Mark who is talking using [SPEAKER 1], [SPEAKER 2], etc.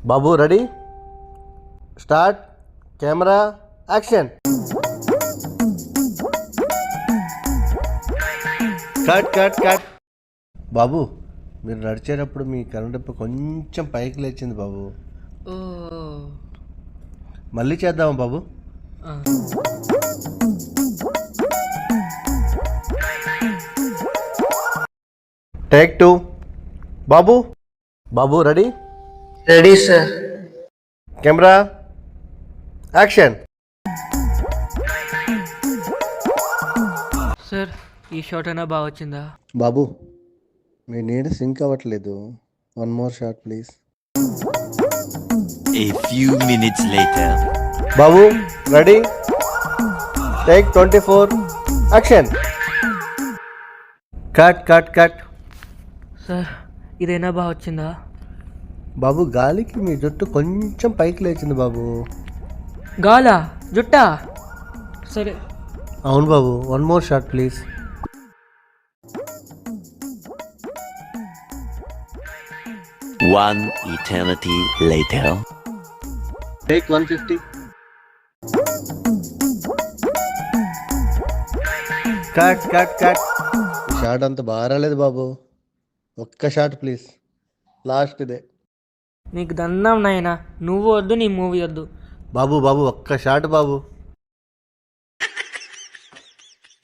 [SPEAKER 1] బాబు ready, start, camera, action. Cut cut cut. బాబు మీరు నడిచేటప్పుడు మీ కరెంట్ కొంచెం పైకి లేచింది బాబు. మళ్ళీ చేద్దామా బాబు? టేక్ 2. బాబు బాబు ready?
[SPEAKER 2] Ready sir.
[SPEAKER 1] Camera, action.
[SPEAKER 2] Sir ఈ షాట్ అయినా బాగా వచ్చిందా?
[SPEAKER 1] బాబు మీ నీడ సింక్ అవ్వట్లేదు. 1 more shot please.
[SPEAKER 3] A few minutes later.
[SPEAKER 1] Babu ready, take 24, action. Cut cut cut.
[SPEAKER 2] Sir ఇదైనా బాగా వచ్చిందా?
[SPEAKER 1] బాబు గాలికి మీ జుట్టు కొంచెం పైకి లేచింది బాబు.
[SPEAKER 2] గాలా జుట్టా? సరే.
[SPEAKER 1] అవును బాబు, 1 more shot please.
[SPEAKER 3] One eternity later.
[SPEAKER 1] Take 150. Cut cut cut. Shot అంత బాగా రాలేదు బాబు, ఒక్క షాట్ ప్లీజ్, లాస్ట్ ఇదే.
[SPEAKER 2] నీకు దండం నాయనా, నువ్వు వద్దు నీ మూవీ వద్దు.
[SPEAKER 1] బాబు బాబు ఒక్క షాట్ బాబు.